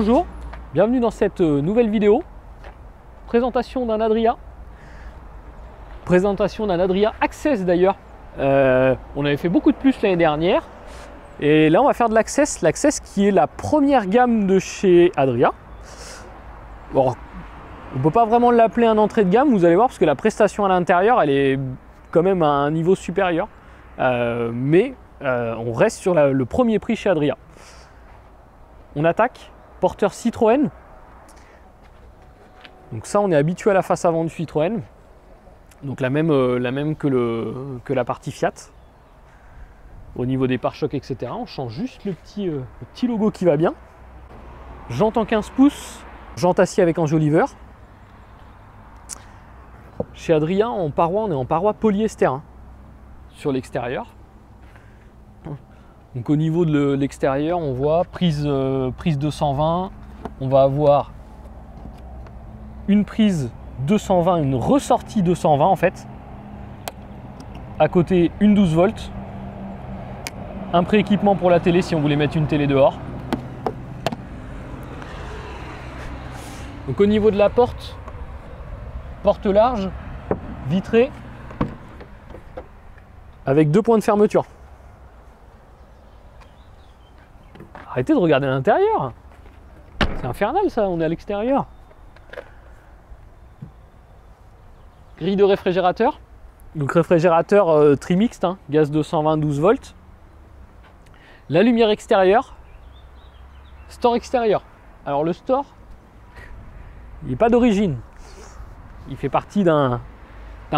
Bonjour, bienvenue dans cette nouvelle vidéo. Présentation d'un Adria. Présentation d'un Adria Access d'ailleurs. On avait fait beaucoup de plus l'année dernière. Et là on va faire de l'Access. L'Access qui est la première gamme de chez Adria. Bon, on ne peut pas vraiment l'appeler un entrée de gamme, vous allez voir, parce que la prestation à l'intérieur elle est quand même à un niveau supérieur. Mais on reste sur le premier prix chez Adria. On attaque. Porteur Citroën. Donc ça, on est habitué à la face avant du Citroën. Donc la même que la partie Fiat. Au niveau des pare-chocs, etc. On change juste le petit logo qui va bien. Jante en 15 pouces. Jante acier avec enjoliveur. Chez Adria, en paroi, on est en paroi polyester hein, sur l'extérieur. Donc au niveau de l'extérieur, on voit prise 220, on va avoir une prise 220, une ressortie 220 en fait. À côté, une 12 volts. Un prééquipement pour la télé si on voulait mettre une télé dehors. Donc au niveau de la porte large, vitrée, avec 2 points de fermeture. Arrêtez de regarder à l'intérieur. C'est infernal ça, on est à l'extérieur. Grille de réfrigérateur. Donc réfrigérateur trimixte, hein, gaz 220 12 volts. La lumière extérieure. Store extérieur. Alors le store, il n'est pas d'origine. Il fait partie d'un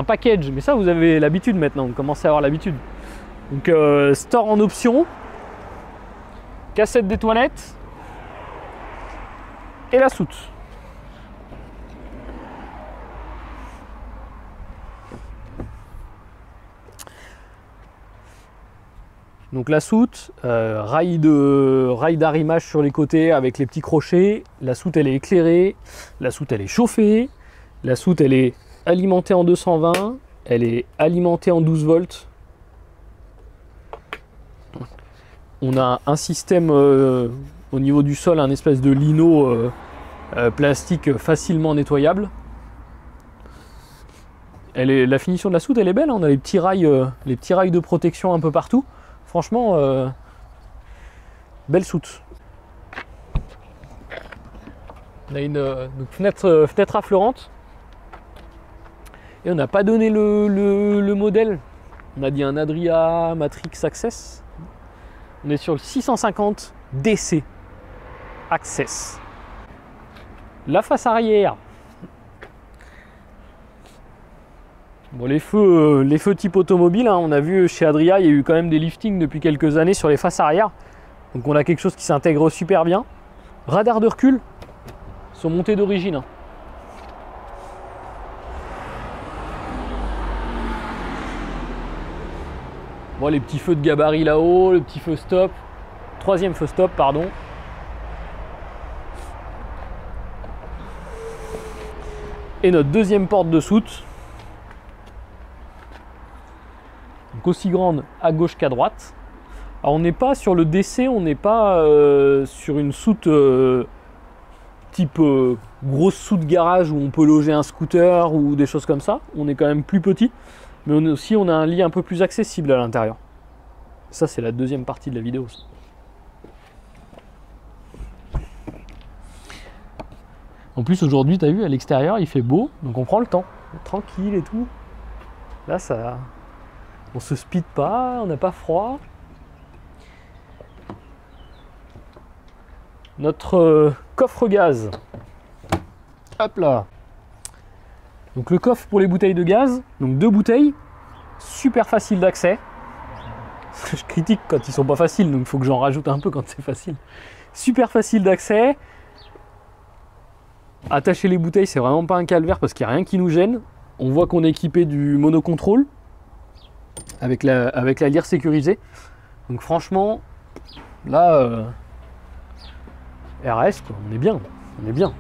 package. Mais ça vous avez l'habitude maintenant, vous commencez à avoir l'habitude. Donc store en option. Cassette des toilettes et la soute. Donc la soute, rail d'arrimage sur les côtés avec les petits crochets. La soute elle est éclairée, la soute elle est chauffée, la soute elle est alimentée en 220, elle est alimentée en 12 volts. On a un système au niveau du sol, un espèce de lino plastique facilement nettoyable. La finition de la soute, elle est belle. Hein, on a les petits rails de protection un peu partout. Franchement, belle soute. On a une fenêtre affleurante. Et on n'a pas donné le modèle. On a dit un Adria Matrix Access. On est sur le 650 DC Access. La face arrière. Bon, les feux type automobile, hein, on a vu chez Adria, il y a eu quand même des liftings depuis quelques années sur les faces arrière. Donc on a quelque chose qui s'intègre super bien. Radar de recul, sont montés d'origine. Hein. Bon, les petits feux de gabarit là-haut, le petit feu stop, troisième feu stop, pardon. Et notre deuxième porte de soute. Donc aussi grande à gauche qu'à droite. Alors on n'est pas sur le DC, on n'est pas sur une soute type grosse soute garage où on peut loger un scooter ou des choses comme ça. On est quand même plus petit. Mais on a un lit un peu plus accessible à l'intérieur. Ça, c'est la deuxième partie de la vidéo. En plus, aujourd'hui, tu as vu, à l'extérieur, il fait beau. Donc, on prend le temps. Tranquille et tout. Là, ça... On se speed pas, on n'a pas froid. Notre coffre gaz. Hop là. Donc le coffre pour les bouteilles de gaz, donc 2 bouteilles, super facile d'accès. Je critique quand ils sont pas faciles, donc il faut que j'en rajoute un peu quand c'est facile. Super facile d'accès. Attacher les bouteilles, c'est vraiment pas un calvaire parce qu'il n'y a rien qui nous gêne. On voit qu'on est équipé du monocontrôle avec la lyre sécurisée. Donc franchement, là, RS, quoi, on est bien, on est bien.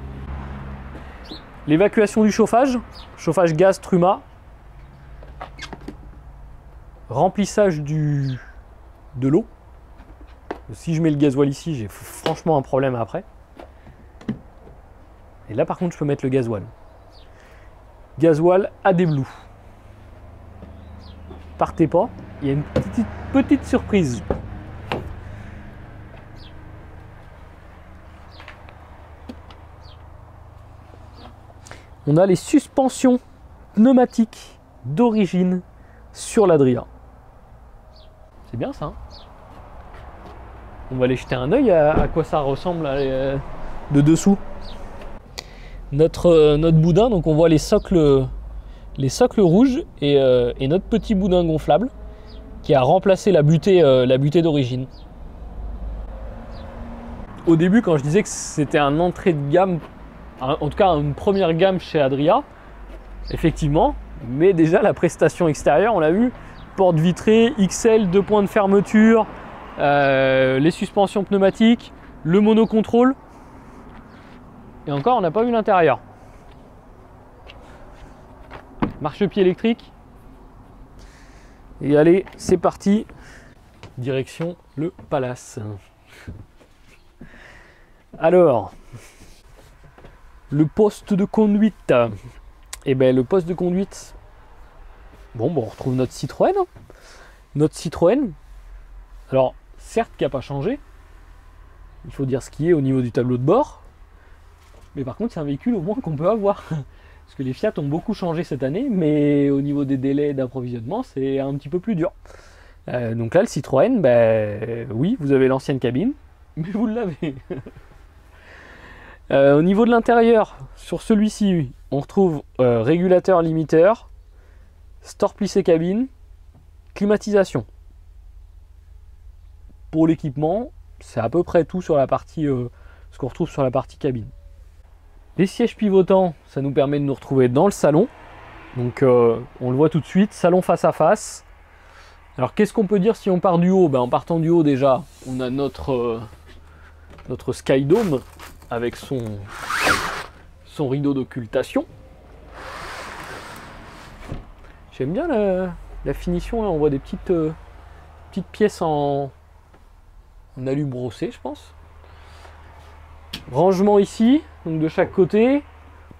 L'évacuation du chauffage gaz Truma. Remplissage de l'eau. Si je mets le gasoil ici, j'ai franchement un problème après. Et là par contre je peux mettre le gasoil. Gasoil à des Blue. Partez pas, il y a une petite surprise. On a les suspensions pneumatiques d'origine sur l'Adria. C'est bien ça. Hein, on va aller jeter un œil à quoi ça ressemble de dessous. Notre boudin, donc on voit les socles rouges et notre petit boudin gonflable qui a remplacé la butée d'origine. Au début, quand je disais que c'était un entrée de gamme, en tout cas une première gamme chez Adria, effectivement, mais déjà la prestation extérieure, on l'a vu, porte vitrée, XL, 2 points de fermeture, les suspensions pneumatiques, le monocontrôle, et encore on n'a pas vu l'intérieur. Marchepied électrique, et allez, c'est parti, direction le Palace. Alors, le poste de conduite. Et bien le poste de conduite, bon, on retrouve notre Citroën. Notre Citroën, alors certes qui n'a pas changé, il faut dire ce qui est au niveau du tableau de bord, mais par contre c'est un véhicule au moins qu'on peut avoir. Parce que les Fiat ont beaucoup changé cette année, mais au niveau des délais d'approvisionnement, c'est un petit peu plus dur. Donc là, le Citroën, oui, vous avez l'ancienne cabine, mais vous l'avez. Au niveau de l'intérieur, sur celui-ci, on retrouve régulateur limiteur, store plissé cabine, climatisation. Pour l'équipement, c'est à peu près tout sur la partie, ce qu'on retrouve sur la partie cabine. Les sièges pivotants, ça nous permet de nous retrouver dans le salon. Donc on le voit tout de suite, salon face à face. Alors qu'est-ce qu'on peut dire si on part du haut? En partant du haut déjà, on a notre Sky Dome avec son rideau d'occultation. J'aime bien la finition, là on voit des petites pièces en alu brossé, je pense. Rangement ici, donc de chaque côté.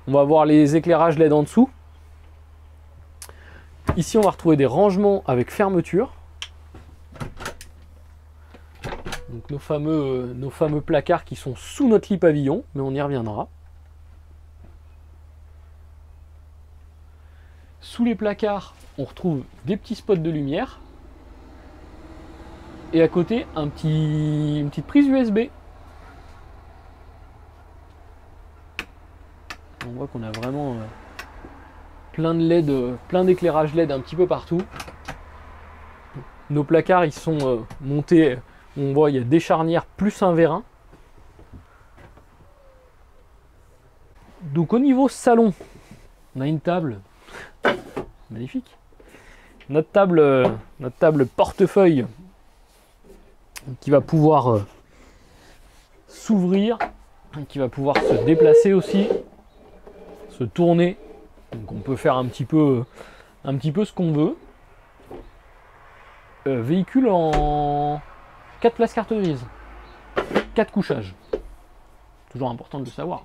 On va voir les éclairages LED en dessous. Ici on va retrouver des rangements avec fermeture. Donc nos fameux placards qui sont sous notre lit pavillon, mais on y reviendra. Sous les placards, on retrouve des petits spots de lumière. Et à côté, une petite prise USB. On voit qu'on a vraiment plein de LED, plein d'éclairage LED un petit peu partout. Nos placards, ils sont montés, on voit il y a des charnières plus un vérin. Donc au niveau salon, on a une table magnifique. Notre table portefeuille qui va pouvoir s'ouvrir, qui va pouvoir se déplacer aussi, se tourner. Donc on peut faire un petit peu ce qu'on veut. Véhicule en 4 places carte grise, 4 couchages. Toujours important de le savoir.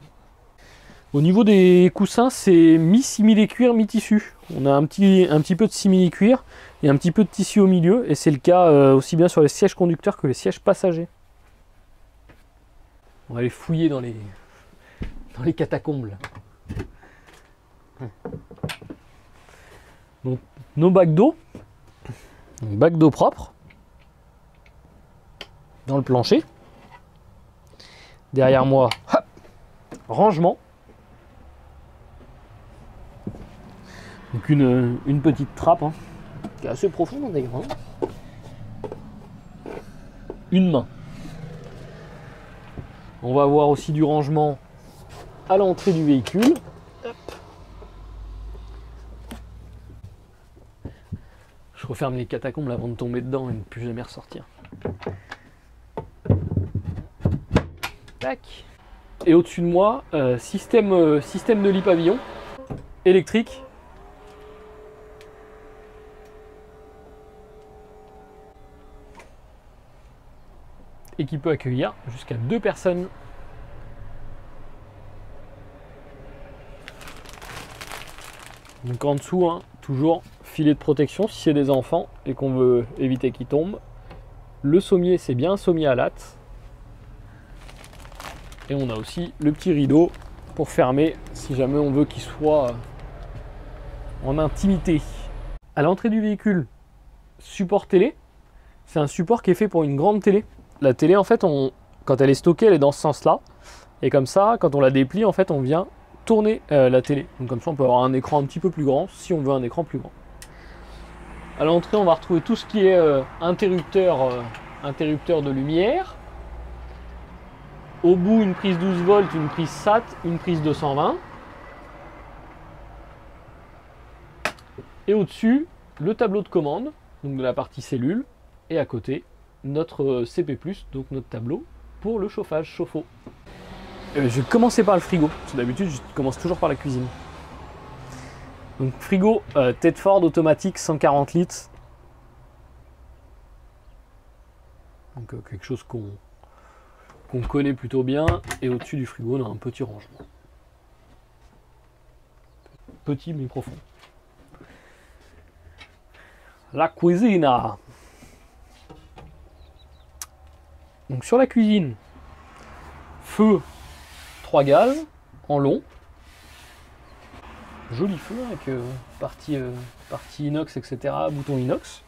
Au niveau des coussins, c'est mi-simili-cuir, mi-tissu. On a un petit peu de simili-cuir et un petit peu de tissu au milieu. Et c'est le cas aussi bien sur les sièges conducteurs que les sièges passagers. On va aller fouiller dans les catacombes. Donc, nos bacs d'eau. Bac d'eau propre. Dans le plancher. Derrière moi, hop, rangement. Donc une petite trappe qui est assez profonde d'ailleurs. Une main. On va avoir aussi du rangement à l'entrée du véhicule. Hop. Je referme les catacombes avant de tomber dedans et ne plus jamais ressortir. Tac. Et au-dessus de moi, système de lit pavillon électrique. Et qui peut accueillir jusqu'à 2 personnes. Donc en dessous, hein, toujours filet de protection si c'est des enfants et qu'on veut éviter qu'ils tombent. Le sommier, c'est bien un sommier à latte. Et on a aussi le petit rideau pour fermer si jamais on veut qu'il soit en intimité. À l'entrée du véhicule, support télé. C'est un support qui est fait pour une grande télé. La télé, en fait, quand elle est stockée, elle est dans ce sens-là. Et comme ça, quand on la déplie, en fait, on vient tourner la télé. Donc comme ça, on peut avoir un écran un petit peu plus grand, si on veut un écran plus grand. À l'entrée, on va retrouver tout ce qui est interrupteur de lumière. Au bout, une prise 12 volts, une prise SAT, une prise 220. Et au-dessus, le tableau de commande, donc de la partie cellule. Et à côté, notre CP+, donc notre tableau pour le chauffage chauffe-eau. Je vais commencer par le frigo. D'habitude, je commence toujours par la cuisine. Donc frigo Tedford automatique 140 litres. Donc quelque chose qu'on connaît plutôt bien. Et au-dessus du frigo, on a un petit rangement. Petit mais profond. La cuisine. Donc sur la cuisine, feu 3 gaz en long. Joli feu avec partie inox, etc. Bouton inox.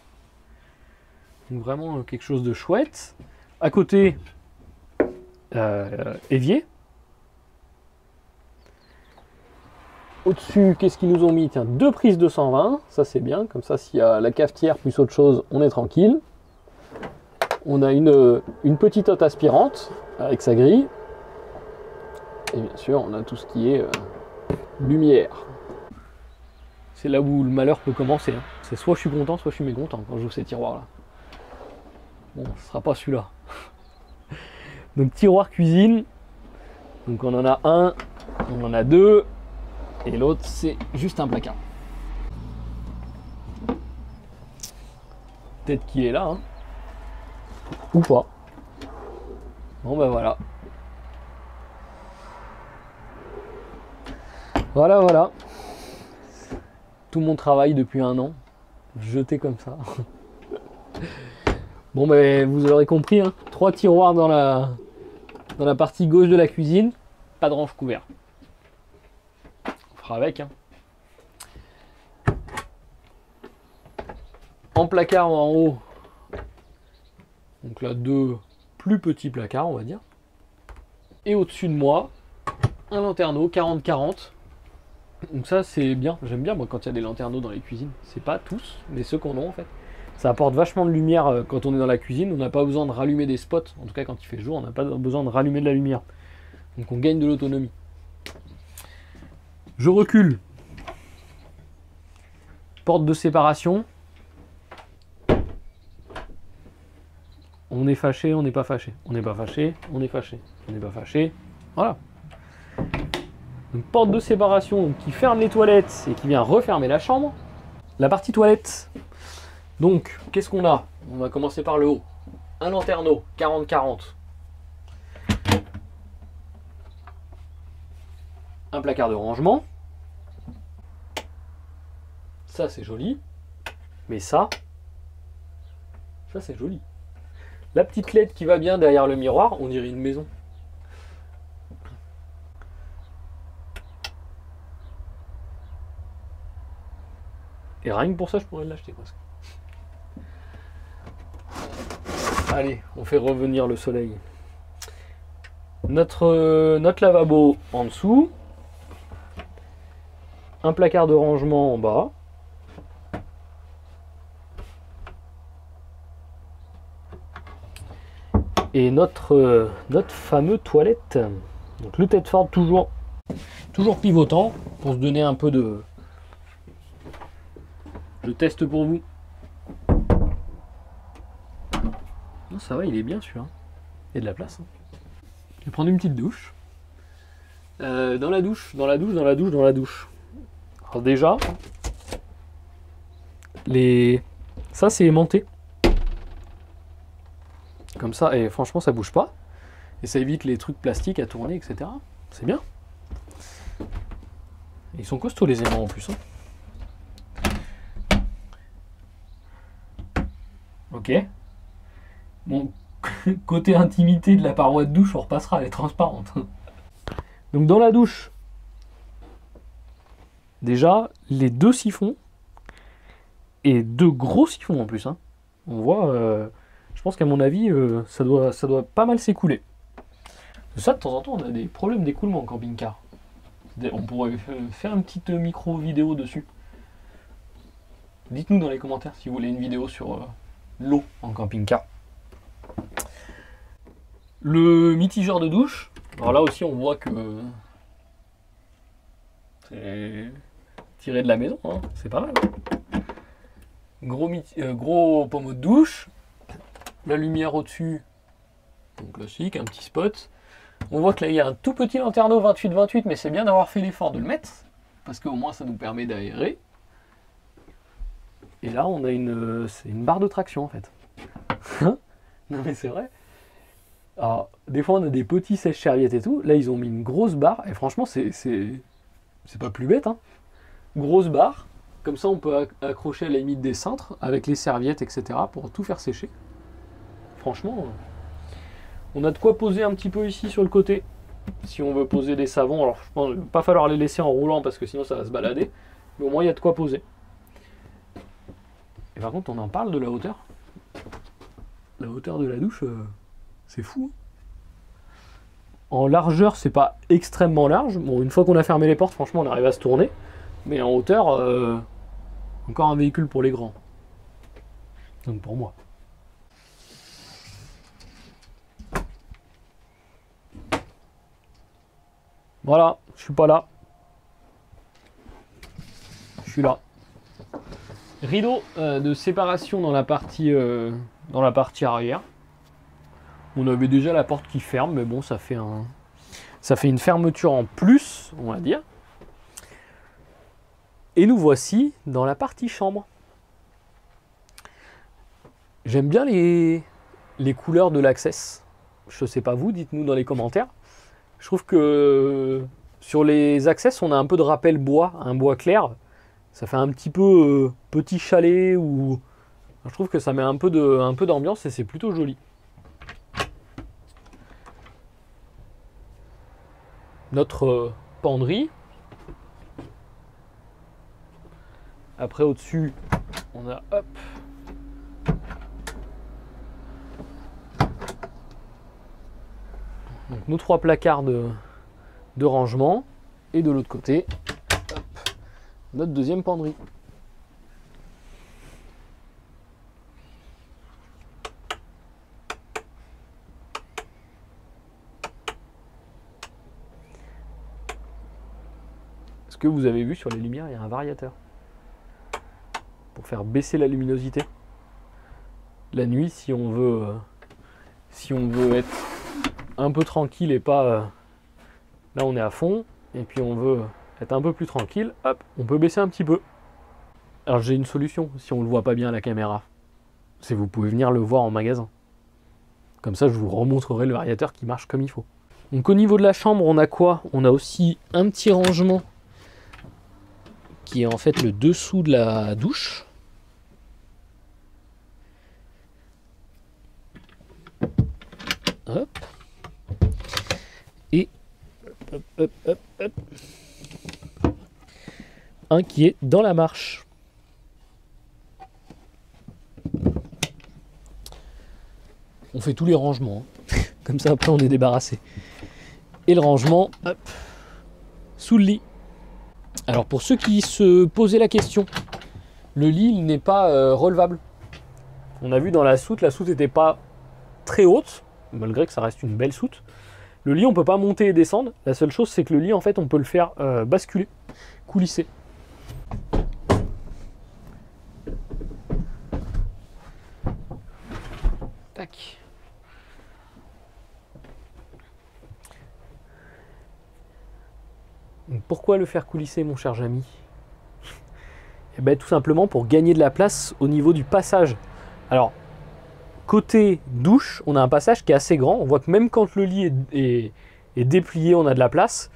Donc vraiment quelque chose de chouette. À côté, évier. Au-dessus, qu'est-ce qu'ils nous ont mis? Tiens, 2 prises 220, ça c'est bien. Comme ça, s'il y a la cafetière plus autre chose, on est tranquille. On a une petite hotte aspirante avec sa grille. Et bien sûr, on a tout ce qui est lumière. C'est là où le malheur peut commencer. Hein. C'est soit je suis content, soit je suis mécontent quand j'ouvre ces tiroirs-là. Bon, ce sera pas celui-là. Donc tiroir cuisine. Donc on en a un, on en a deux. Et l'autre, c'est juste un placard. Peut-être qu'il est là. Hein. Ou pas. Bon ben voilà. Voilà. Tout mon travail depuis 1 an, jeté comme ça. Bon ben vous aurez compris, hein, 3 tiroirs dans la partie gauche de la cuisine, pas de range couvert. On fera avec. Hein. En placard en haut, donc là 2 plus petits placards on va dire. Et au-dessus de moi, un lanterneau 40-40. Donc ça c'est bien, j'aime bien moi quand il y a des lanterneaux dans les cuisines. C'est pas tous, mais ceux qu'on a en fait. Ça apporte vachement de lumière quand on est dans la cuisine. On n'a pas besoin de rallumer des spots. En tout cas quand il fait jour, on n'a pas besoin de rallumer de la lumière. Donc on gagne de l'autonomie. Je recule. Porte de séparation. On est fâché, on n'est pas fâché. On n'est pas fâché, on est fâché. On n'est pas fâché. Voilà. Une porte de séparation qui ferme les toilettes et qui vient refermer la chambre. La partie toilette. Donc, qu'est-ce qu'on a? On va commencer par le haut. Un lanterneau, 40-40. Un placard de rangement. Ça, c'est joli. Mais ça c'est joli. La petite LED qui va bien derrière le miroir, on dirait une maison. Et rien que pour ça, je pourrais l'acheter presque. Allez, on fait revenir le soleil. Notre lavabo en dessous. Un placard de rangement en bas. Et notre fameux toilette. Donc le Tedford toujours pivotant pour se donner un peu de... Je teste pour vous. Non, ça va, il est bien celui-là. Il y a de la place. Hein. Je vais prendre une petite douche. Dans la douche. Alors déjà, ça c'est aimanté. Comme ça, et franchement ça bouge pas. Et ça évite les trucs plastiques à tourner, etc. C'est bien. Et ils sont costauds les aimants en plus. Hein. Ok. Bon, côté intimité de la paroi de douche, on repassera, elle est transparente. Donc dans la douche, déjà, les 2 siphons, et 2 gros siphons en plus. Hein. On voit, je pense qu'à mon avis, ça doit pas mal s'écouler. Ça, de temps en temps, on a des problèmes d'écoulement en camping-car. On pourrait faire une petite micro-vidéo dessus. Dites-nous dans les commentaires si vous voulez une vidéo sur l'eau en camping-car. Le mitigeur de douche, alors là aussi on voit que c'est tiré de la maison, hein. C'est pas mal. Gros pommeau de douche, la lumière au-dessus, donc classique, un petit spot. On voit que là il y a un tout petit lanterneau 28-28, mais c'est bien d'avoir fait l'effort de le mettre, parce qu'au moins ça nous permet d'aérer. Et là on a c'est une barre de traction en fait. Non mais c'est vrai. Alors, des fois on a des petits sèche-serviettes et tout, là ils ont mis une grosse barre, et franchement c'est pas plus bête, hein. Grosse barre, comme ça on peut accrocher à la limite des cintres, avec les serviettes, etc. pour tout faire sécher. Franchement, on a de quoi poser un petit peu ici sur le côté, si on veut poser des savons. Alors je pense qu'il ne va pas falloir les laisser en roulant, parce que sinon ça va se balader, mais au moins il y a de quoi poser. Et par contre on en parle de la hauteur. La hauteur de la douche... c'est fou. En largeur, c'est pas extrêmement large. Bon, une fois qu'on a fermé les portes, franchement, on arrive à se tourner. Mais en hauteur, encore un véhicule pour les grands. Donc pour moi. Voilà, je suis pas là. Je suis là. Rideau de séparation dans la partie arrière. On avait déjà la porte qui ferme, mais bon, ça fait une fermeture en plus, on va dire. Et nous voici dans la partie chambre. J'aime bien les couleurs de l'Access. Je sais pas vous, dites-nous dans les commentaires. Je trouve que sur les Access, on a un peu de rappel bois, un bois clair. Ça fait un petit peu petit chalet, ou je trouve que ça met un peu d'ambiance et c'est plutôt joli. Notre penderie. Après au-dessus, on a hop, donc nos 3 placards de rangement, et de l'autre côté, hop, notre deuxième penderie. Est-ce que vous avez vu sur les lumières, il y a un variateur pour faire baisser la luminosité. La nuit, si on veut être un peu tranquille et pas... là, on est à fond, et puis on veut être un peu plus tranquille, hop, on peut baisser un petit peu. Alors j'ai une solution, si on ne le voit pas bien à la caméra. C'est vous pouvez venir le voir en magasin. Comme ça, je vous remontrerai le variateur qui marche comme il faut. Donc au niveau de la chambre, on a quoi? On a aussi un petit rangement qui est en fait le dessous de la douche. Hop. Et hop, hop, hop, hop. Un qui est dans la marche. On fait tous les rangements, hein. Comme ça après on est débarrassé. Et le rangement, hop, sous le lit. Alors pour ceux qui se posaient la question, le lit il n'est pas relevable. On a vu dans la soute n'était pas très haute, malgré que ça reste une belle soute. Le lit on peut pas monter et descendre. La seule chose c'est que le lit en fait on peut le faire basculer, coulisser. Tac. Donc pourquoi le faire coulisser, mon cher Jamy? Eh bien, tout simplement pour gagner de la place au niveau du passage. Alors, côté douche, on a un passage qui est assez grand. On voit que même quand le lit est déplié, on a de la place.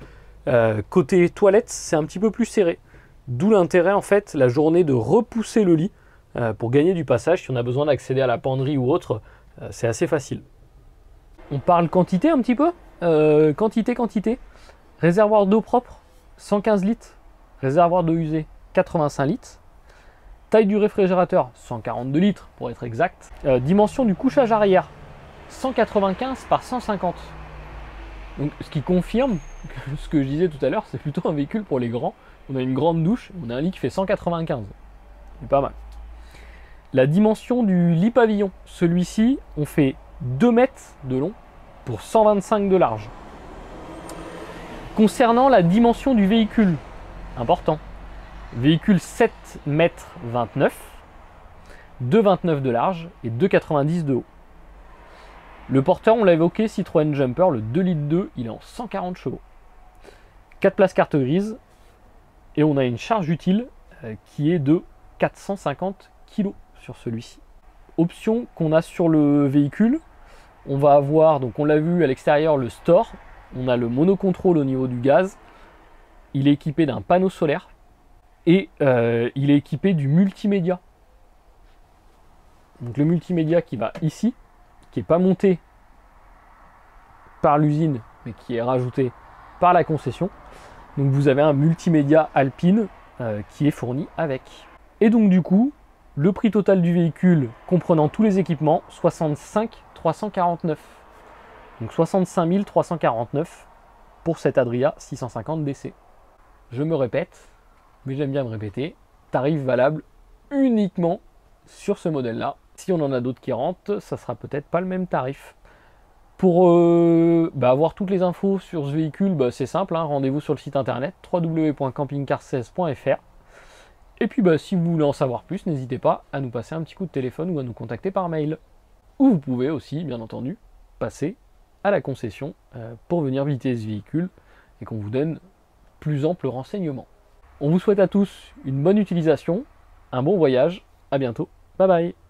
Côté toilette, c'est un petit peu plus serré. D'où l'intérêt, en fait, la journée de repousser le lit pour gagner du passage. Si on a besoin d'accéder à la penderie ou autre, c'est assez facile. On parle quantité un petit peu. Quantité. Réservoir d'eau propre, 115 litres. Réservoir d'eau usée, 85 litres. Taille du réfrigérateur, 142 litres pour être exact. Dimension du couchage arrière, 195 par 150. Donc, ce qui confirme que ce que je disais tout à l'heure, c'est plutôt un véhicule pour les grands. On a une grande douche, on a un lit qui fait 195. C'est pas mal. La dimension du lit pavillon, celui-ci, on fait 2 mètres de long pour 125 de large. Concernant la dimension du véhicule, important, véhicule 7 mètres 29, 2,29 de large et 2,90 de haut. Le porteur, on l'a évoqué, Citroën Jumper, le 2 litres 2, il est en 140 chevaux. 4 places carte grise et on a une charge utile qui est de 450 kg sur celui-ci. Option qu'on a sur le véhicule, on va avoir, donc on l'a vu à l'extérieur, le store, on a le monocontrôle au niveau du gaz, il est équipé d'un panneau solaire et il est équipé du multimédia. Donc le multimédia qui va ici, qui n'est pas monté par l'usine, mais qui est rajouté par la concession. Donc vous avez un multimédia Alpine qui est fourni avec. Et donc du coup, le prix total du véhicule, comprenant tous les équipements, 65 349. Donc 65 349 pour cet Adria 650 DC. Je me répète, mais j'aime bien me répéter, tarif valable uniquement sur ce modèle-là. Si on en a d'autres qui rentrent, ça sera peut-être pas le même tarif. Pour avoir toutes les infos sur ce véhicule, c'est simple, hein, rendez-vous sur le site internet www.campingcar16.fr. Et puis si vous voulez en savoir plus, n'hésitez pas à nous passer un petit coup de téléphone ou à nous contacter par mail. Ou vous pouvez aussi, bien entendu, passer à la concession pour venir visiter ce véhicule et qu'on vous donne plus ample renseignement. On vous souhaite à tous une bonne utilisation, un bon voyage, à bientôt, bye bye.